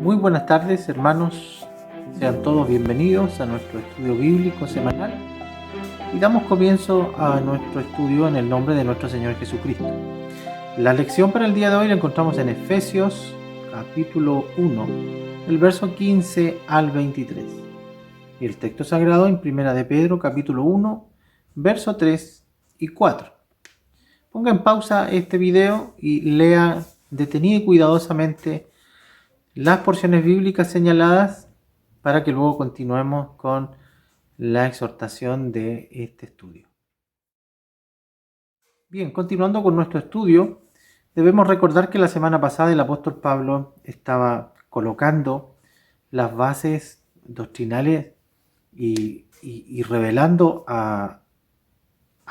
Muy buenas tardes, hermanos. Sean todos bienvenidos a nuestro estudio bíblico semanal y damos comienzo a nuestro estudio en el nombre de nuestro Señor Jesucristo. La lección para el día de hoy la encontramos en Efesios capítulo 1, el verso 15 al 23. Y el texto sagrado en Primera de Pedro capítulo 1, verso 3 y 4. Ponga en pausa este video y lea detenida y cuidadosamente las porciones bíblicas señaladas para que luego continuemos con la exhortación de este estudio. Bien, continuando con nuestro estudio, debemos recordar que la semana pasada el apóstol Pablo estaba colocando las bases doctrinales y revelando a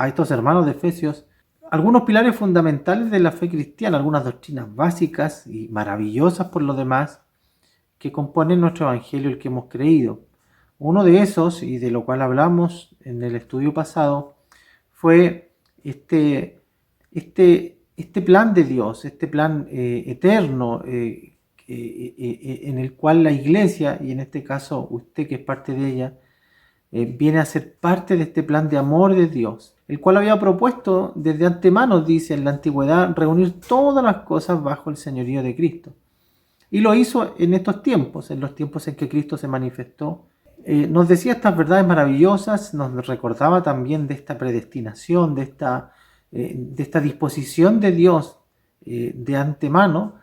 estos hermanos de Efesios algunos pilares fundamentales de la fe cristiana, algunas doctrinas básicas y maravillosas por lo demás que componen nuestro evangelio, el que hemos creído. Uno de esos, y de lo cual hablamos en el estudio pasado, fue este plan de Dios, este plan eterno, en el cual la iglesia, y en este caso usted que es parte de ella, viene a ser parte de este plan de amor de Dios, el cual había propuesto desde antemano, dice en la antigüedad, reunir todas las cosas bajo el señorío de Cristo. Y lo hizo en estos tiempos, en los tiempos en que Cristo se manifestó. Nos decía estas verdades maravillosas, nos recordaba también de esta predestinación, de esta disposición de Dios de antemano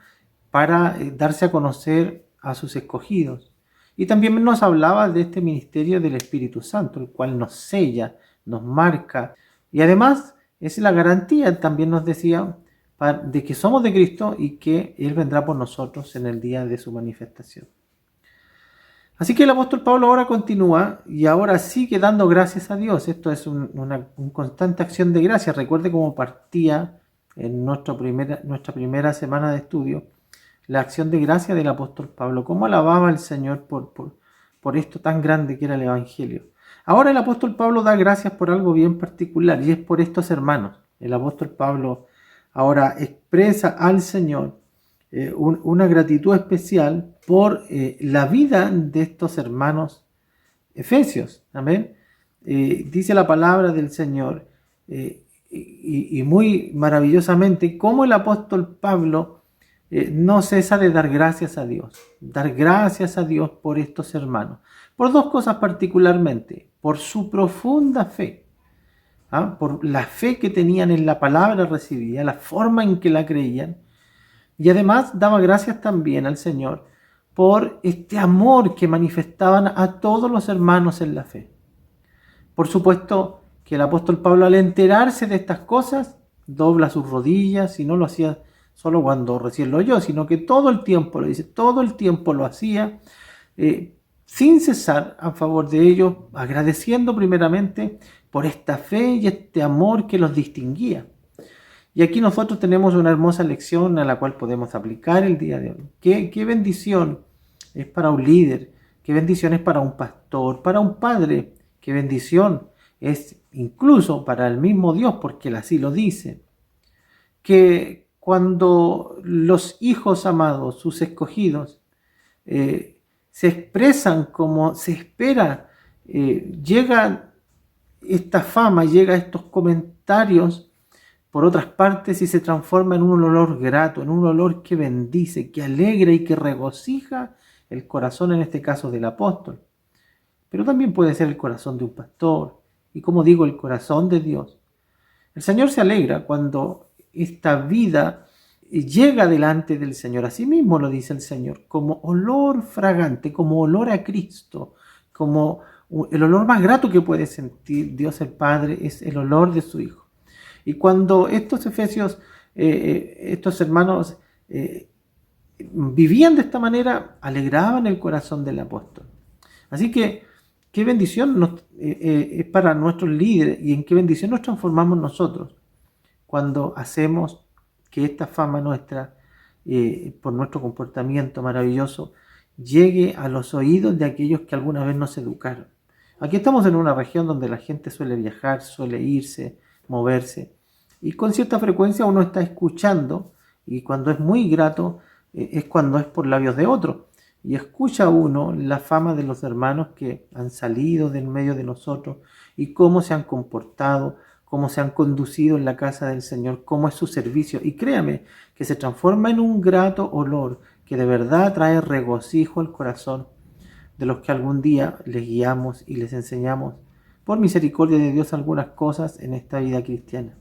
para darse a conocer a sus escogidos. Y también nos hablaba de este ministerio del Espíritu Santo, el cual nos sella, nos marca. Y además es la garantía, también nos decía, de que somos de Cristo y que Él vendrá por nosotros en el día de su manifestación. Así que el apóstol Pablo ahora continúa y ahora sigue dando gracias a Dios. Esto es una constante acción de gracias. Recuerde cómo partía en nuestra primera semana de estudio la acción de gracia del apóstol Pablo, cómo alababa al Señor por esto tan grande que era el Evangelio. Ahora el apóstol Pablo da gracias por algo bien particular y es por estos hermanos. El apóstol Pablo ahora expresa al Señor una gratitud especial por la vida de estos hermanos efesios. Amén. Dice la palabra del Señor y muy maravillosamente cómo el apóstol Pablo no cesa de dar gracias a Dios por estos hermanos, por dos cosas particularmente, por su profunda fe, por la fe que tenían en la palabra recibida, la forma en que la creían, y además daba gracias también al Señor por este amor que manifestaban a todos los hermanos en la fe. Por supuesto que el apóstol Pablo, al enterarse de estas cosas, dobla sus rodillas, y no lo hacía solo cuando recién lo oyó, sino que todo el tiempo, lo dice, todo el tiempo lo hacía, sin cesar a favor de ellos, agradeciendo primeramente por esta fe y este amor que los distinguía. Y aquí nosotros tenemos una hermosa lección a la cual podemos aplicar el día de hoy. Qué bendición es para un líder, qué bendición es para un pastor, para un padre, qué bendición es incluso para el mismo Dios, porque Él así lo dice, que cuando los hijos amados, sus escogidos, se expresan como se espera, llega esta fama, llega estos comentarios por otras partes y se transforma en un olor grato, en un olor que bendice, que alegra y que regocija el corazón, en este caso del apóstol. Pero también puede ser el corazón de un pastor y, como digo, el corazón de Dios. El Señor se alegra cuando esta vida llega delante del Señor. Así mismo lo dice el Señor, como olor fragante, como olor a Cristo, como el olor más grato que puede sentir Dios el Padre es el olor de su Hijo. Y cuando estos efesios, estos hermanos vivían de esta manera, alegraban el corazón del apóstol. Así que qué bendición es para nuestros líderes y en qué bendición nos transformamos nosotros cuando hacemos que esta fama nuestra, por nuestro comportamiento maravilloso, llegue a los oídos de aquellos que alguna vez nos educaron. Aquí estamos en una región donde la gente suele viajar, suele irse, moverse, y con cierta frecuencia uno está escuchando, y cuando es muy grato, es cuando es por labios de otro. y escucha uno la fama de los hermanos que han salido del medio de nosotros y cómo se han comportado, cómo se han conducido en la casa del Señor, cómo es su servicio. Y créame que se transforma en un grato olor que de verdad trae regocijo al corazón de los que algún día les guiamos y les enseñamos por misericordia de Dios algunas cosas en esta vida cristiana.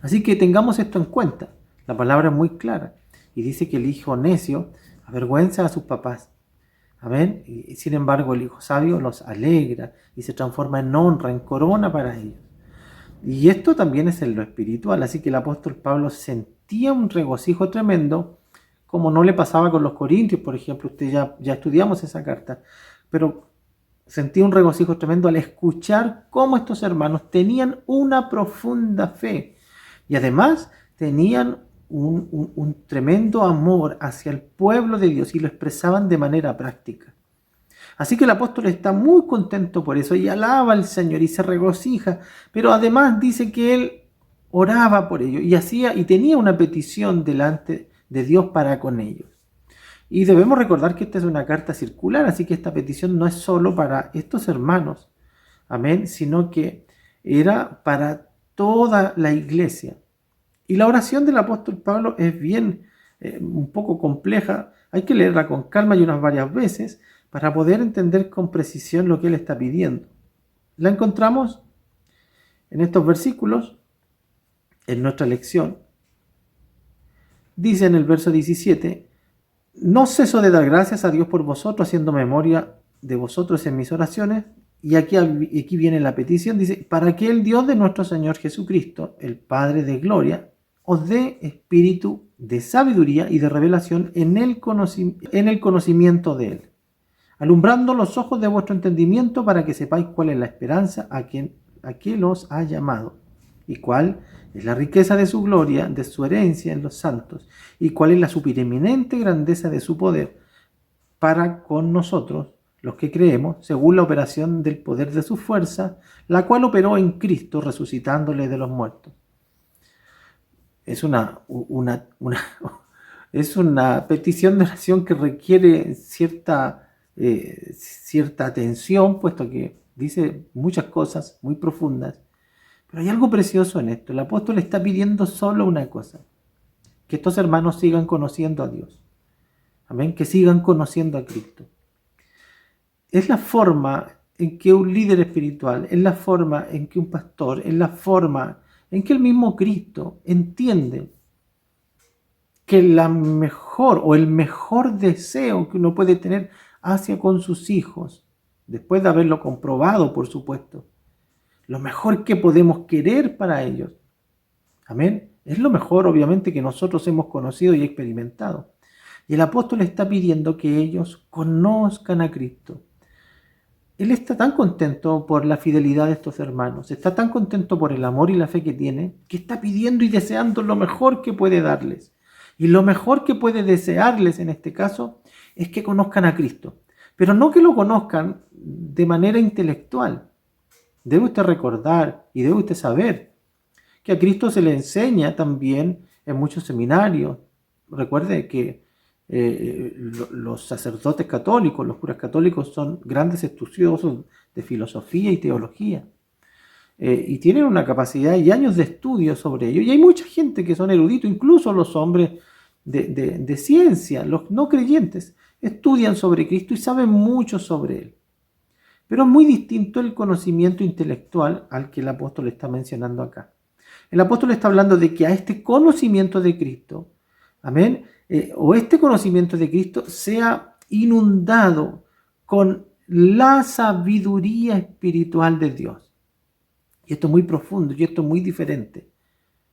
Así que tengamos esto en cuenta. La palabra es muy clara y dice que el hijo necio avergüenza a sus papás. Amén. Y sin embargo, el hijo sabio los alegra y se transforma en honra, en corona para ellos. Y esto también es en lo espiritual. Así que el apóstol Pablo sentía un regocijo tremendo, como no le pasaba con los corintios, por ejemplo. Ya estudiamos esa carta. Pero sentía un regocijo tremendo al escuchar cómo estos hermanos tenían una profunda fe. Y además tenían un tremendo amor hacia el pueblo de Dios y lo expresaban de manera práctica. Así que el apóstol está muy contento por eso y alaba al Señor y se regocija, pero además dice que él oraba por ellos y tenía una petición delante de Dios para con ellos. Y debemos recordar que esta es una carta circular, así que esta petición no es solo para estos hermanos, amén, sino que era para toda la iglesia. Y la oración del apóstol Pablo es bien, un poco compleja, hay que leerla con calma y unas varias veces para poder entender con precisión lo que él está pidiendo. La encontramos en estos versículos, en nuestra lección. Dice en el verso 17, no ceso de dar gracias a Dios por vosotros, haciendo memoria de vosotros en mis oraciones. Y aquí viene la petición, dice, para que el Dios de nuestro Señor Jesucristo, el Padre de gloria, os dé espíritu de sabiduría y de revelación en el conocimiento de Él, alumbrando los ojos de vuestro entendimiento para que sepáis cuál es la esperanza a que los ha llamado, y cuál es la riqueza de su gloria, de su herencia en los santos, y cuál es la supereminente grandeza de su poder para con nosotros, los que creemos, según la operación del poder de su fuerza, la cual operó en Cristo, resucitándole de los muertos. Es es una petición de oración que requiere cierta atención, puesto que dice muchas cosas muy profundas. Pero hay algo precioso en esto. El apóstol está pidiendo solo una cosa: que estos hermanos sigan conociendo a Dios. Amén, que sigan conociendo a Cristo. Es la forma en que un líder espiritual, es la forma en que un pastor, es la forma en que el mismo Cristo entiende que el mejor deseo que uno puede tener hacia con sus hijos, después de haberlo comprobado, por supuesto, lo mejor que podemos querer para ellos, amén, es lo mejor obviamente que nosotros hemos conocido y experimentado. Y el apóstol está pidiendo que ellos conozcan a Cristo. Él está tan contento por la fidelidad de estos hermanos, está tan contento por el amor y la fe que tiene, que está pidiendo y deseando lo mejor que puede darles. Y lo mejor que puede desearles en este caso es que conozcan a Cristo. Pero no que lo conozcan de manera intelectual. Debe usted recordar y debe usted saber que a Cristo se le enseña también en muchos seminarios. Recuerde que los sacerdotes católicos, los curas católicos son grandes estudiosos de filosofía y teología. Y tienen una capacidad y años de estudio sobre ello. Y hay mucha gente que son eruditos, incluso los hombres de ciencia, los no creyentes, estudian sobre Cristo y saben mucho sobre Él. Pero es muy distinto el conocimiento intelectual al que el apóstol está mencionando acá. El apóstol está hablando de que a este conocimiento de Cristo, amén, o este conocimiento de Cristo sea inundado con la sabiduría espiritual de Dios. Y esto es muy profundo y esto es muy diferente.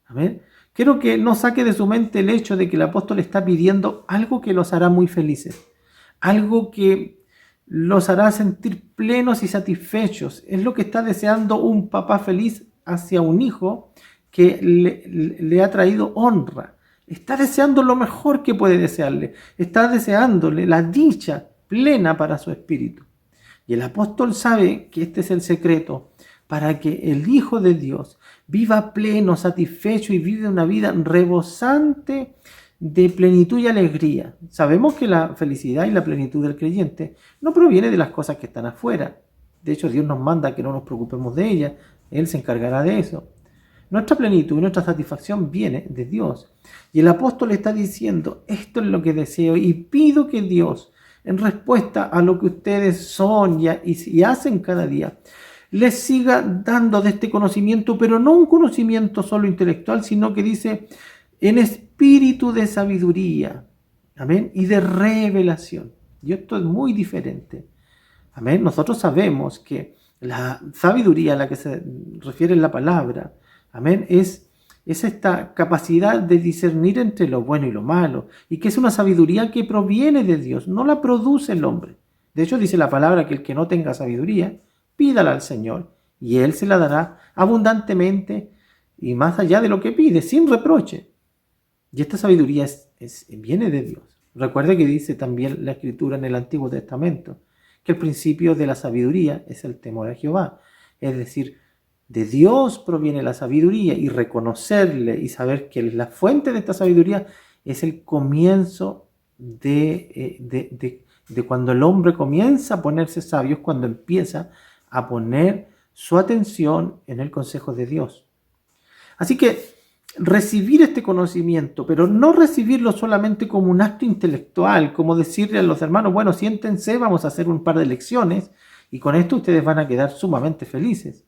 Amén. Quiero que no saque de su mente el hecho de que el apóstol está pidiendo algo que los hará muy felices, algo que los hará sentir plenos y satisfechos. Es lo que está deseando un papá feliz hacia un hijo que le ha traído honra. Está deseando lo mejor que puede desearle. Está deseándole la dicha plena para su espíritu. Y el apóstol sabe que este es el secreto para que el Hijo de Dios viva pleno, satisfecho y vive una vida rebosante de plenitud y alegría. Sabemos que la felicidad y la plenitud del creyente no proviene de las cosas que están afuera. De hecho, Dios nos manda que no nos preocupemos de ellas. Él se encargará de eso. Nuestra plenitud y nuestra satisfacción viene de Dios. Y el apóstol está diciendo, esto es lo que deseo y pido que Dios, en respuesta a lo que ustedes son y hacen cada día, les siga dando de este conocimiento, pero no un conocimiento solo intelectual, sino que dice en espíritu de sabiduría, amén, y de revelación. Y esto es muy diferente. Amén. Nosotros sabemos que la sabiduría a la que se refiere la palabra, amén, es esta capacidad de discernir entre lo bueno y lo malo, y que es una sabiduría que proviene de Dios, no la produce el hombre. De hecho, dice la palabra que el que no tenga sabiduría, pídala al Señor, y Él se la dará abundantemente y más allá de lo que pide, sin reproche. Y esta sabiduría viene de Dios. Recuerde que dice también la Escritura en el Antiguo Testamento, que el principio de la sabiduría es el temor a Jehová. Es decir, de Dios proviene la sabiduría, y reconocerle y saber que la fuente de esta sabiduría es el comienzo de cuando el hombre comienza a ponerse sabio, es cuando empieza a poner su atención en el consejo de Dios. Así que recibir este conocimiento, pero no recibirlo solamente como un acto intelectual, como decirle a los hermanos, bueno, siéntense, vamos a hacer un par de lecciones y con esto ustedes van a quedar sumamente felices.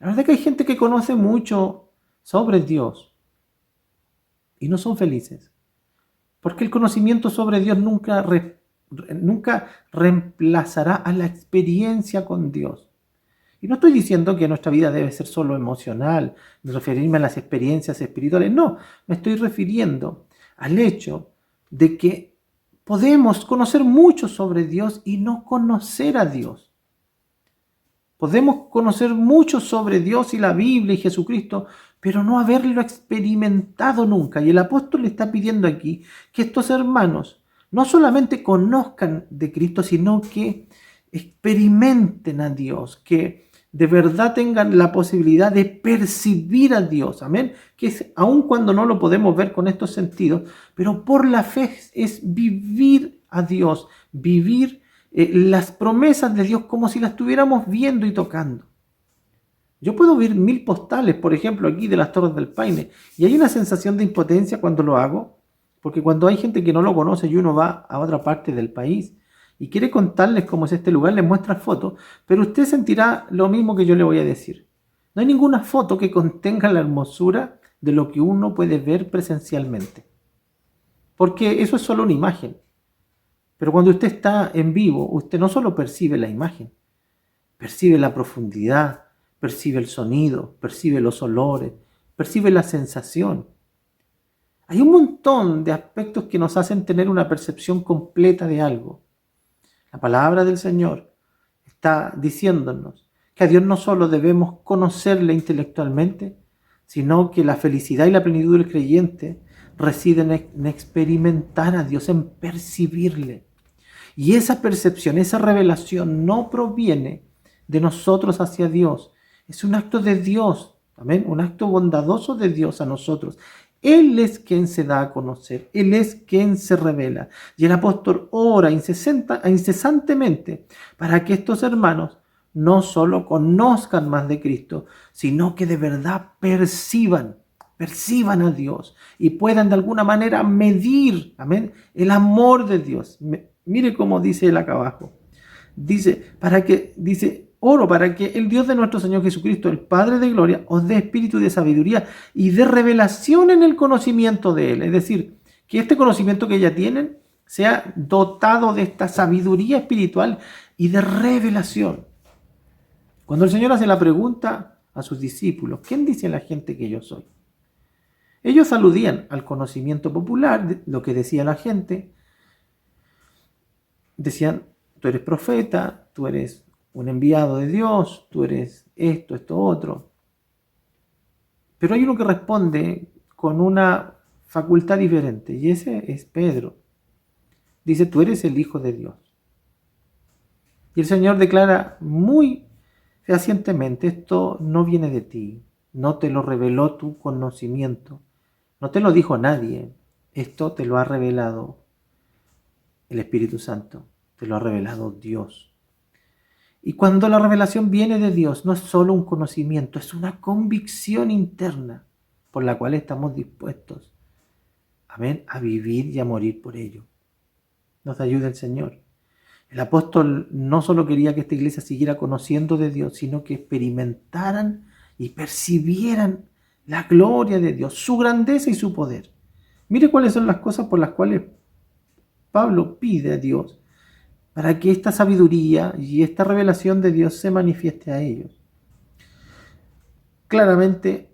La verdad es que hay gente que conoce mucho sobre Dios y no son felices, porque el conocimiento sobre Dios nunca reemplazará a la experiencia con Dios. Y no estoy diciendo que nuestra vida debe ser solo emocional, ni referirme a las experiencias espirituales. No, me estoy refiriendo al hecho de que podemos conocer mucho sobre Dios y no conocer a Dios. Podemos conocer mucho sobre Dios y la Biblia y Jesucristo, pero no haberlo experimentado nunca. Y el apóstol le está pidiendo aquí que estos hermanos no solamente conozcan de Cristo, sino que experimenten a Dios, que de verdad tengan la posibilidad de percibir a Dios, amén, que es, aun cuando no lo podemos ver con estos sentidos, pero por la fe es vivir a Dios, vivir las promesas de Dios como si las estuviéramos viendo y tocando. Yo puedo ver 1000 postales, por ejemplo, aquí de las Torres del Paine, y hay una sensación de impotencia cuando lo hago, porque cuando hay gente que no lo conoce y uno va a otra parte del país y quiere contarles cómo es este lugar, les muestra fotos, pero usted sentirá lo mismo que yo le voy a decir. No hay ninguna foto que contenga la hermosura de lo que uno puede ver presencialmente, porque eso es solo una imagen. Pero cuando usted está en vivo, usted no solo percibe la imagen, percibe la profundidad, percibe el sonido, percibe los olores, percibe la sensación. Hay un montón de aspectos que nos hacen tener una percepción completa de algo. La palabra del Señor está diciéndonos que a Dios no solo debemos conocerle intelectualmente, sino que la felicidad y la plenitud del creyente residen en experimentar a Dios, en percibirle. Y esa percepción, esa revelación no proviene de nosotros hacia Dios. Es un acto de Dios, amén, un acto bondadoso de Dios a nosotros. Él es quien se da a conocer, Él es quien se revela. Y el apóstol ora incesantemente para que estos hermanos no solo conozcan más de Cristo, sino que de verdad perciban a Dios y puedan de alguna manera medir, amén, el amor de Dios. Mire cómo dice él acá abajo. Oro para que el Dios de nuestro Señor Jesucristo, el Padre de gloria, os dé espíritu de sabiduría y de revelación en el conocimiento de Él. Es decir, que este conocimiento que ya tienen sea dotado de esta sabiduría espiritual y de revelación. Cuando el Señor hace la pregunta a sus discípulos, ¿quién dice la gente que yo soy? Ellos aludían al conocimiento popular, de lo que decía la gente. Decían, tú eres profeta, tú eres un enviado de Dios, tú eres esto, otro. Pero hay uno que responde con una facultad diferente, y ese es Pedro. Dice, tú eres el Hijo de Dios. Y el Señor declara muy fehacientemente, esto no viene de ti, no te lo reveló tu conocimiento, no te lo dijo nadie, Esto te lo ha revelado el Espíritu Santo, te lo ha revelado Dios. Y cuando la revelación viene de Dios, no es solo un conocimiento, es una convicción interna por la cual estamos dispuestos, amén, a vivir y a morir por ello. Nos ayuda el Señor. El apóstol no solo quería que esta iglesia siguiera conociendo de Dios, sino que experimentaran y percibieran la gloria de Dios, su grandeza y su poder. Mire cuáles son las cosas por las cuales Pablo pide a Dios para que esta sabiduría y esta revelación de Dios se manifieste a ellos. Claramente,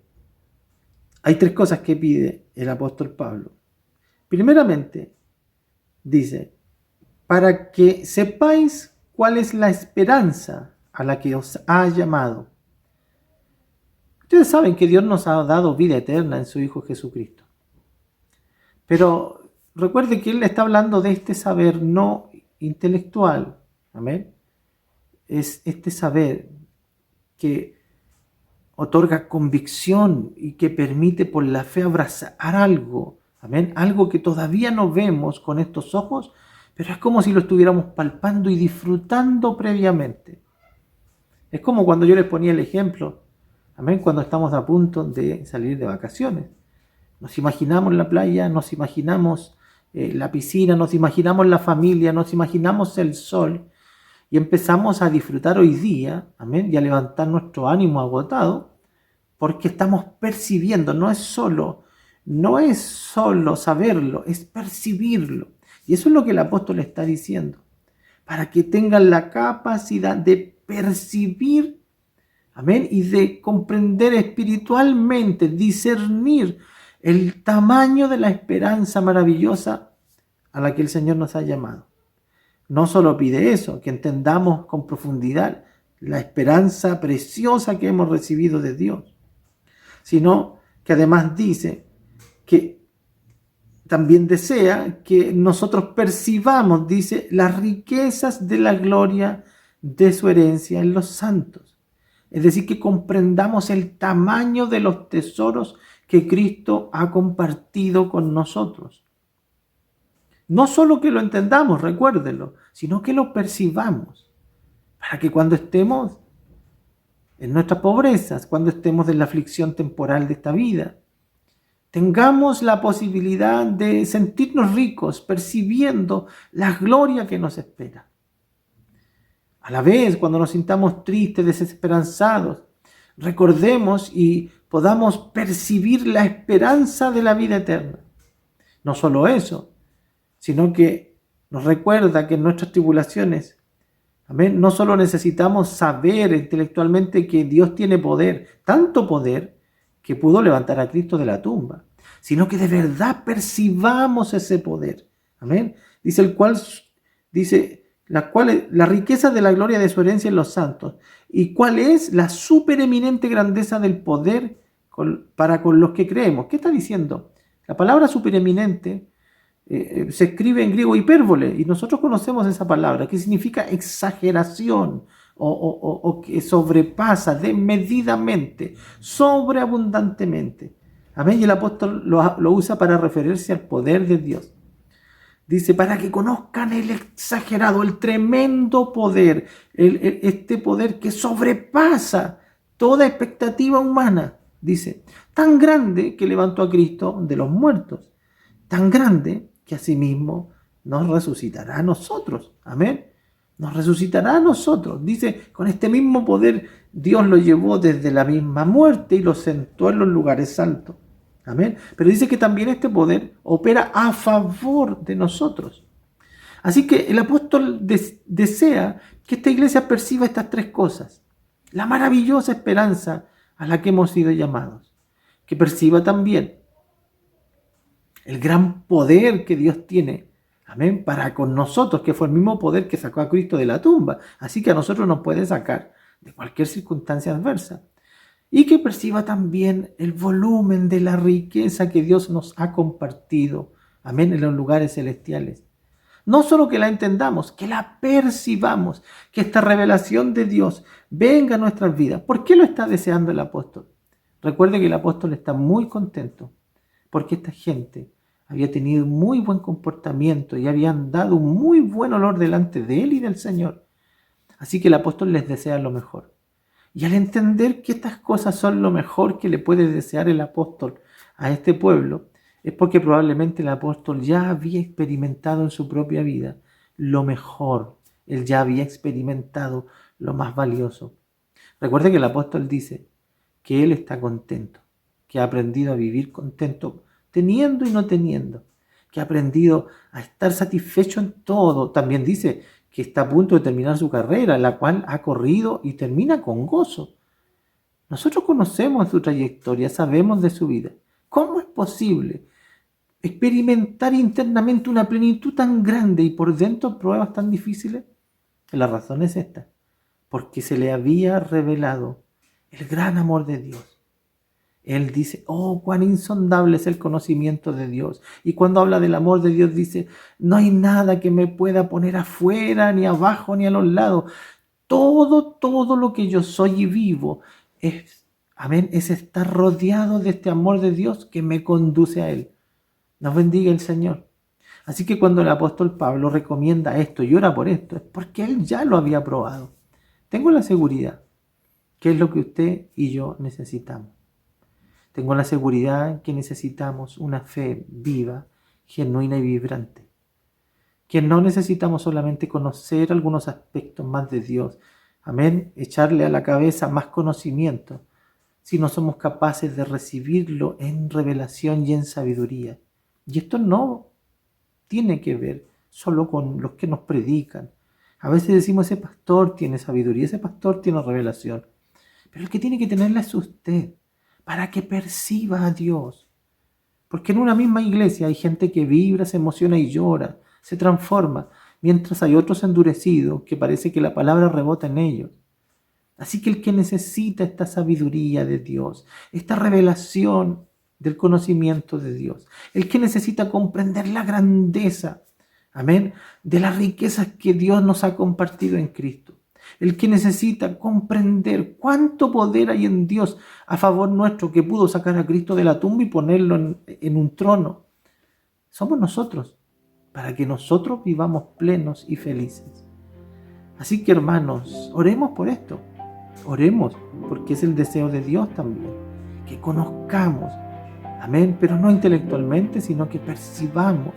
hay tres cosas que pide el apóstol Pablo. Primeramente, dice, para que sepáis cuál es la esperanza a la que os ha llamado. Ustedes saben que Dios nos ha dado vida eterna en su Hijo Jesucristo. Pero recuerde que Él está hablando de este saber no intelectual. Amén. Es este saber que otorga convicción y que permite por la fe abrazar algo. Amén. Algo que todavía no vemos con estos ojos, pero es como si lo estuviéramos palpando y disfrutando previamente. Es como cuando yo les ponía el ejemplo, amén, cuando estamos a punto de salir de vacaciones. Nos imaginamos la playa, nos imaginamos la piscina, nos imaginamos la familia, nos imaginamos el sol y empezamos a disfrutar hoy día, amén, y a levantar nuestro ánimo agotado porque estamos percibiendo, no es solo saberlo, es percibirlo. Y eso es lo que el apóstol está diciendo, para que tengan la capacidad de percibir, amén, y de comprender espiritualmente, discernir el tamaño de la esperanza maravillosa a la que el Señor nos ha llamado. No solo pide eso, que entendamos con profundidad la esperanza preciosa que hemos recibido de Dios, sino que además dice que también desea que nosotros percibamos, dice, las riquezas de la gloria de su herencia en los santos. Es decir, que comprendamos el tamaño de los tesoros que Cristo ha compartido con nosotros. No solo que lo entendamos, recuérdelo, sino que lo percibamos, para que cuando estemos en nuestras pobrezas, cuando estemos en la aflicción temporal de esta vida, tengamos la posibilidad de sentirnos ricos, percibiendo la gloria que nos espera. A la vez, cuando nos sintamos tristes, desesperanzados, recordemos y podamos percibir la esperanza de la vida eterna. No solo eso, sino que nos recuerda que en nuestras tribulaciones, amén, no solo necesitamos saber intelectualmente que Dios tiene poder, tanto poder que pudo levantar a Cristo de la tumba, sino que de verdad percibamos ese poder. Amén. Dice la riqueza de la gloria de su herencia en los santos, y cuál es la supereminente grandeza del poder para con los que creemos. ¿Qué está diciendo? La palabra supereminente se escribe en griego hipérbole, y nosotros conocemos esa palabra, que significa exageración o que sobrepasa desmedidamente, sobreabundantemente. Amén. Y el apóstol lo usa para referirse al poder de Dios. Dice, para que conozcan el exagerado, el tremendo poder, este poder que sobrepasa toda expectativa humana. Dice, tan grande que levantó a Cristo de los muertos, tan grande que asimismo nos resucitará a nosotros. Amén. Nos resucitará a nosotros. Dice, con este mismo poder Dios lo llevó desde la misma muerte y lo sentó en los lugares altos. Amén. Pero dice que también este poder opera a favor de nosotros. Así que el apóstol desea que esta iglesia perciba estas tres cosas. La maravillosa esperanza a la que hemos sido llamados. Que perciba también el gran poder que Dios tiene, amén, para con nosotros, que fue el mismo poder que sacó a Cristo de la tumba. Así que a nosotros nos puede sacar de cualquier circunstancia adversa. Y que perciba también el volumen de la riqueza que Dios nos ha compartido, amén, en los lugares celestiales. No solo que la entendamos, que la percibamos, que esta revelación de Dios venga a nuestras vidas. ¿Por qué lo está deseando el apóstol? Recuerde que el apóstol está muy contento porque esta gente había tenido muy buen comportamiento y habían dado un muy buen olor delante de él y del Señor. Así que el apóstol les desea lo mejor. Y al entender que estas cosas son lo mejor que le puede desear el apóstol a este pueblo, es porque probablemente el apóstol ya había experimentado en su propia vida lo mejor. Él ya había experimentado lo más valioso. Recuerde que el apóstol dice que él está contento, que ha aprendido a vivir contento, teniendo y no teniendo, que ha aprendido a estar satisfecho en todo. También dice que está a punto de terminar su carrera, la cual ha corrido y termina con gozo. Nosotros conocemos su trayectoria, sabemos de su vida. ¿Cómo es posible experimentar internamente una plenitud tan grande y por dentro pruebas tan difíciles? La razón es esta, porque se le había revelado el gran amor de Dios. Él dice, oh, cuán insondable es el conocimiento de Dios. Y cuando habla del amor de Dios dice, no hay nada que me pueda poner afuera, ni abajo, ni a los lados. Todo lo que yo soy y vivo es, amén, es estar rodeado de este amor de Dios que me conduce a Él. Nos bendiga el Señor. Así que cuando el apóstol Pablo recomienda esto y ora por esto, es porque él ya lo había probado. Tengo la seguridad que es lo que usted y yo necesitamos. Tengo la seguridad que necesitamos una fe viva, genuina y vibrante. Que no necesitamos solamente conocer algunos aspectos más de Dios, amén, echarle a la cabeza más conocimiento, sino somos capaces de recibirlo en revelación y en sabiduría. Y esto no tiene que ver solo con los que nos predican. A veces decimos, ese pastor tiene sabiduría, ese pastor tiene revelación. Pero el que tiene que tenerla es usted, para que perciba a Dios. Porque en una misma iglesia hay gente que vibra, se emociona y llora, se transforma, mientras hay otros endurecidos que parece que la palabra rebota en ellos. Así que el que necesita esta sabiduría de Dios, esta revelación del conocimiento de Dios, el que necesita comprender la grandeza, amén, de las riquezas que Dios nos ha compartido en Cristo, el que necesita comprender cuánto poder hay en Dios a favor nuestro, que pudo sacar a Cristo de la tumba y ponerlo en un trono, somos nosotros, para que nosotros vivamos plenos y felices. Así que hermanos, oremos por esto. Oremos, porque es el deseo de Dios también, que conozcamos, amén, pero no intelectualmente, sino que percibamos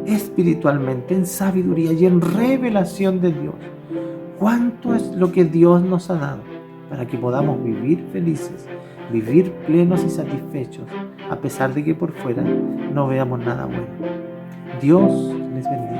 espiritualmente, en sabiduría y en revelación de Dios, cuánto es lo que Dios nos ha dado para que podamos vivir felices, vivir plenos y satisfechos, a pesar de que por fuera no veamos nada bueno. Dios les bendiga.